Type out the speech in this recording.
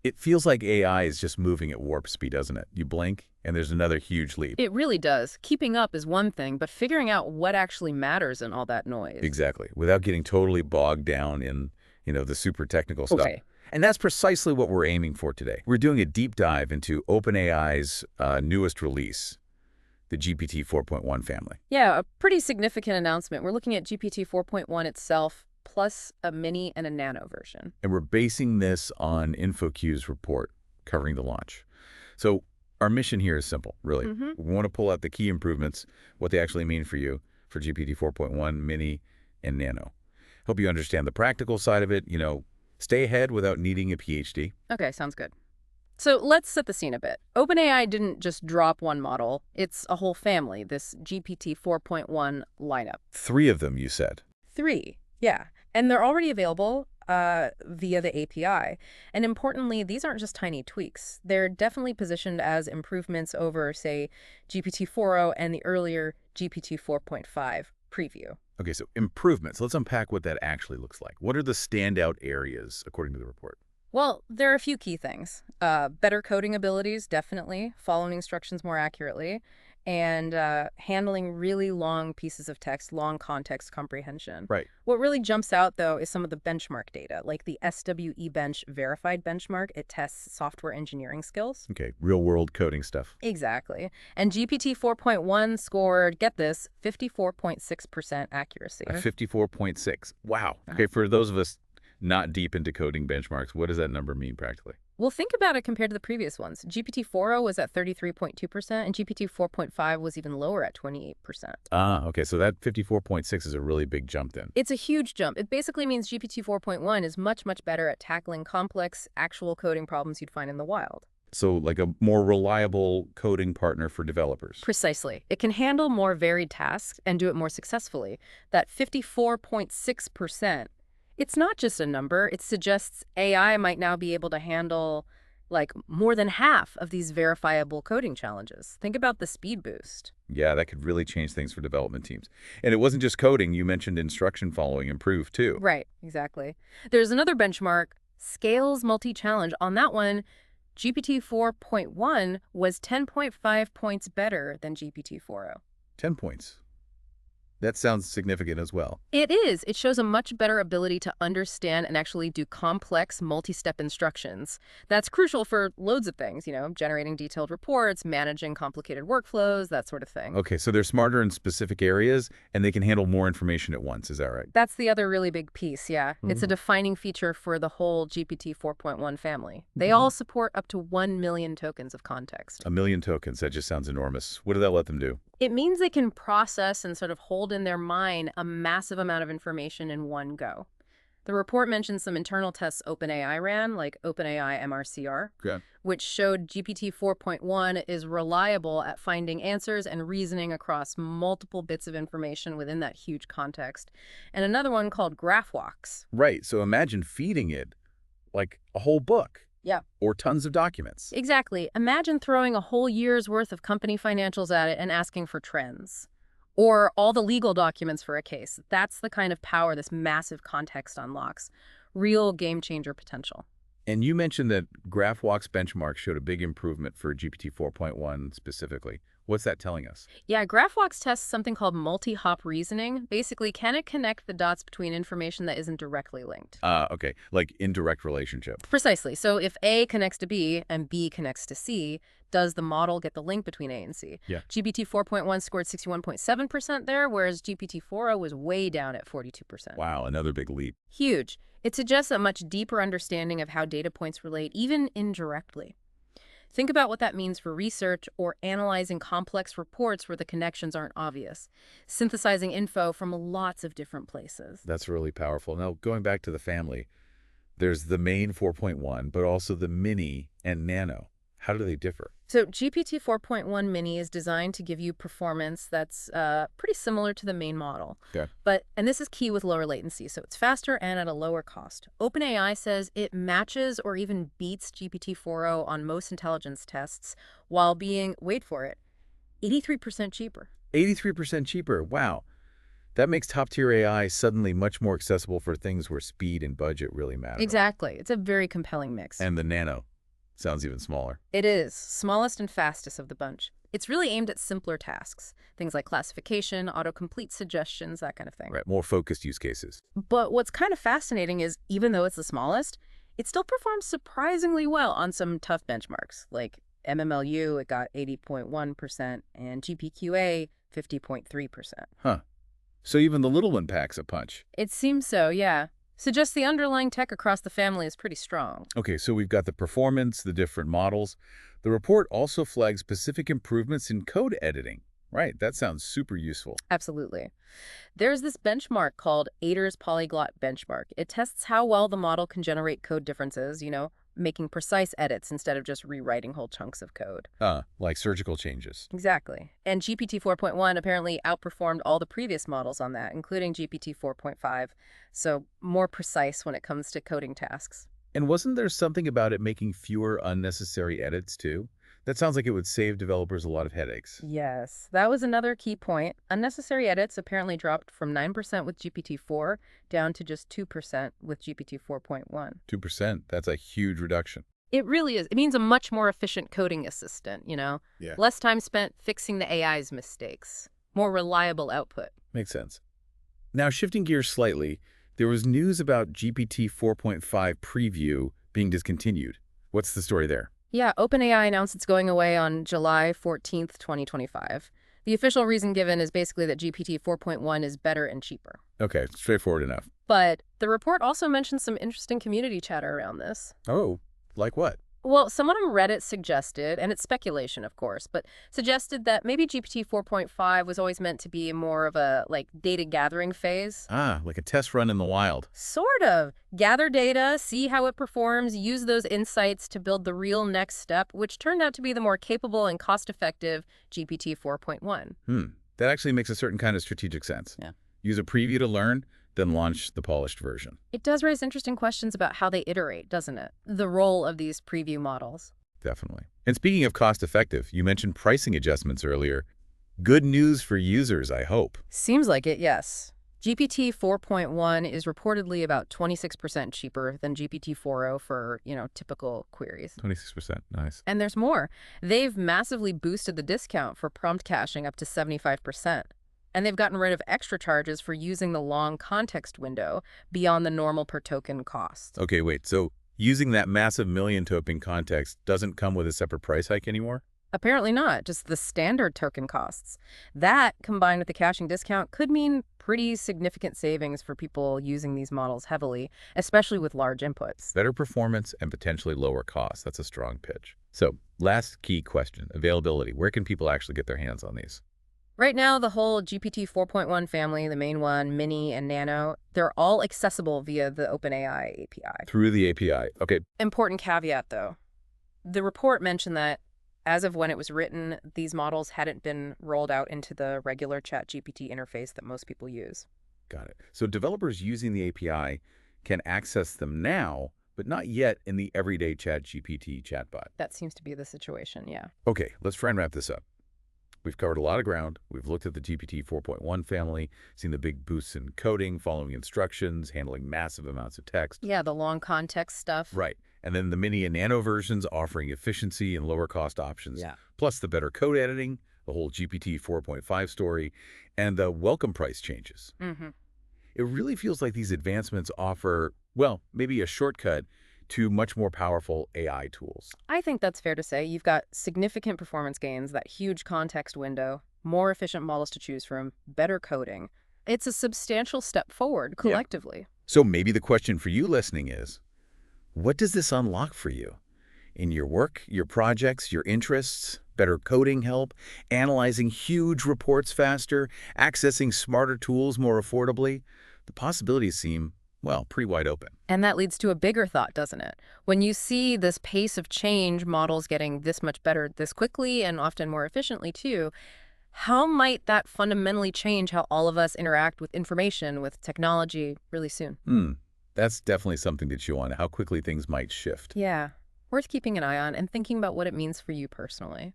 It feels like AI is just moving at warp speed, doesn't it? You blink, and there's another huge leap. It really does. Keeping up is one thing, but figuring out what actually matters in all that noise. Exactly, without getting totally bogged down in, the super technical stuff. Okay. And that's precisely what we're aiming for today. We're doing a deep dive into OpenAI's newest release, the GPT-4.1 family. Yeah, a pretty significant announcement. We're looking at GPT 4.1 itself, plus a mini and a nano version. And we're basing this on InfoQ's report covering the launch. So our mission here is simple, really. We want to pull out the key improvements, what they actually mean for you for GPT 4.1, mini, and nano. Help you understand the practical side of it, stay ahead without needing a PhD. Okay, sounds good. So let's set the scene a bit. OpenAI didn't just drop one model. It's a whole family, this GPT 4.1 lineup. 3 of them, you said. 3, yeah. And they're already available via the API. And importantly, these aren't just tiny tweaks. They're definitely positioned as improvements over, say, GPT-4o and the earlier GPT-4.5 Preview. Okay, so improvements. Let's unpack what that actually looks like. What are the standout areas, according to the report? Well, there are a few key things. Better coding abilities, definitely. Following instructions more accurately. And handling really long pieces of text, long context comprehension. Right. What really jumps out, though, is some of the benchmark data, like the SWE Bench verified benchmark. It tests software engineering skills. Okay, real-world coding stuff. Exactly. And GPT 4.1 scored, get this, 54.6% accuracy. 54.6. Wow. Okay, for those of us not deep into coding benchmarks, what does that number mean practically? Well, think about it compared to the previous ones. GPT-4o was at 33.2%, and GPT-4.5 was even lower at 28%. Ah, okay, so that 54.6 is a really big jump then. It's a huge jump. It basically means GPT 4.1 is much, much better at tackling complex, actual coding problems you'd find in the wild. So like a more reliable coding partner for developers. Precisely. It can handle more varied tasks and do it more successfully. That 54.6%, it's not just a number. It suggests AI might now be able to handle like more than half of these verifiable coding challenges. Think about the speed boost. Yeah, that could really change things for development teams. And it wasn't just coding. You mentioned instruction following improved too. Right, exactly. There's another benchmark, Scales Multi-Challenge. On that one, GPT 4.1 was 10.5 points better than GPT-4o. 10 points. That sounds significant as well. It is. It shows a much better ability to understand and actually do complex multi-step instructions. That's crucial for loads of things, generating detailed reports, managing complicated workflows, that sort of thing. Okay, so they're smarter in specific areas, and they can handle more information at once. Is that right? That's the other really big piece, yeah. It's a defining feature for the whole GPT 4.1 family. They all support up to 1 million tokens of context. 1 million tokens. That just sounds enormous. What did that let them do? It means they can process and sort of hold in their mind a massive amount of information in one go. The report mentions some internal tests OpenAI ran, like OpenAI MRCR, which showed GPT 4.1 is reliable at finding answers and reasoning across multiple bits of information within that huge context. And another one called GraphWalks. Right, so imagine feeding it like a whole book. Yeah. Or tons of documents. Exactly. Imagine throwing a whole year's worth of company financials at it and asking for trends. Or all the legal documents for a case. That's the kind of power this massive context unlocks. Real game-changer potential. And you mentioned that GraphWalks benchmark showed a big improvement for GPT 4.1 specifically. What's that telling us? Yeah, GraphWalks tests something called multi-hop reasoning. Basically, can it connect the dots between information that isn't directly linked? Okay, like indirect relationship. Precisely. So if A connects to B and B connects to C, does the model get the link between A and C? Yeah. GPT 4.1 scored 61.7% there, whereas GPT-4o was way down at 42%. Wow, another big leap. Huge. It suggests a much deeper understanding of how data points relate, even indirectly. Think about what that means for research or analyzing complex reports where the connections aren't obvious, synthesizing info from lots of different places. That's really powerful. Now, going back to the family, there's the main 4.1, but also the mini and nano. How do they differ? So GPT 4.1 mini is designed to give you performance that's pretty similar to the main model. Okay. And this is key with lower latency, so it's faster and at a lower cost. OpenAI says it matches or even beats GPT-4o on most intelligence tests while being, wait for it, 83% cheaper. 83% cheaper. Wow. That makes top-tier AI suddenly much more accessible for things where speed and budget really matter. Exactly. It's a very compelling mix. And the nano. sounds even smaller. It is. Smallest and fastest of the bunch. It's really aimed at simpler tasks. Things like classification, autocomplete suggestions, that kind of thing. Right, more focused use cases. But what's kind of fascinating is, even though it's the smallest, it still performs surprisingly well on some tough benchmarks. Like MMLU, it got 80.1%, and GPQA, 50.3%. Huh. So even the little one packs a punch. It seems so, yeah. Suggests the underlying tech across the family is pretty strong. Okay, so we've got the performance, the different models. The report also flags specific improvements in code editing. Right, that sounds super useful. Absolutely. There's this benchmark called Ader's Polyglot Benchmark. It tests how well the model can generate code differences, making precise edits instead of just rewriting whole chunks of code. Like surgical changes. Exactly. And GPT-4.1 apparently outperformed all the previous models on that, including GPT-4.5, so more precise when it comes to coding tasks. And wasn't there something about it making fewer unnecessary edits, too? That sounds like it would save developers a lot of headaches. Yes, that was another key point. Unnecessary edits apparently dropped from 9% with GPT-4 down to just 2% with GPT-4.1. 2%, that's a huge reduction. It really is. It means a much more efficient coding assistant, Yeah. Less time spent fixing the AI's mistakes. More reliable output. Makes sense. Now, shifting gears slightly, there was news about GPT-4.5 Preview being discontinued. What's the story there? Yeah, OpenAI announced it's going away on July 14th, 2025. The official reason given is basically that GPT-4.1 is better and cheaper. Okay, straightforward enough. But the report also mentions some interesting community chatter around this. Oh, like what? Well, someone on Reddit suggested, and it's speculation, of course, but suggested that maybe GPT 4.5 was always meant to be more of a, data gathering phase. Like a test run in the wild. Sort of. Gather data, see how it performs, use those insights to build the real next step, which turned out to be the more capable and cost-effective GPT 4.1. That actually makes a certain kind of strategic sense. Yeah. Use a preview to learn, then launch the polished version. It does raise interesting questions about how they iterate, doesn't it? The role of these preview models. Definitely. And speaking of cost-effective, you mentioned pricing adjustments earlier. Good news for users, I hope. Seems like it, yes. GPT 4.1 is reportedly about 26% cheaper than GPT-4o for, typical queries. 26%, nice. And there's more. They've massively boosted the discount for prompt caching up to 75%. And they've gotten rid of extra charges for using the long context window beyond the normal per token cost. Okay, wait, so using that massive million token context doesn't come with a separate price hike anymore? Apparently not, just the standard token costs. That, combined with the caching discount, could mean pretty significant savings for people using these models heavily, especially with large inputs. Better performance and potentially lower costs. That's a strong pitch. So, last key question, availability. Where can people actually get their hands on these? Right now, the whole GPT 4.1 family, the main one, Mini and Nano, they're all accessible via the OpenAI API. Through the API. Okay. Important caveat, though. The report mentioned that as of when it was written, these models hadn't been rolled out into the regular ChatGPT interface that most people use. Got it. So developers using the API can access them now, but not yet in the everyday ChatGPT chatbot. That seems to be the situation, yeah. Okay, let's try and wrap this up. We've covered a lot of ground. We've looked at the GPT 4.1 family, seen the big boosts in coding, following instructions, handling massive amounts of text. Yeah, the long context stuff. Right. And then the Mini and Nano versions offering efficiency and lower cost options. Yeah. Plus the better code editing, the whole GPT 4.5 story, and the welcome price changes. It really feels like these advancements offer, well, maybe a shortcut to much more powerful AI tools. I think that's fair to say. You've got significant performance gains, that huge context window, more efficient models to choose from, better coding. It's a substantial step forward collectively. Yeah. So maybe the question for you listening is, what does this unlock for you? In your work, your projects, your interests, better coding help, analyzing huge reports faster, accessing smarter tools more affordably? The possibilities seem, well, pretty wide open. And that leads to a bigger thought, doesn't it? When you see this pace of change, models getting this much better this quickly and often more efficiently too, how might that fundamentally change how all of us interact with information, with technology really soon? That's definitely something to chew on, how quickly things might shift. Yeah, worth keeping an eye on and thinking about what it means for you personally.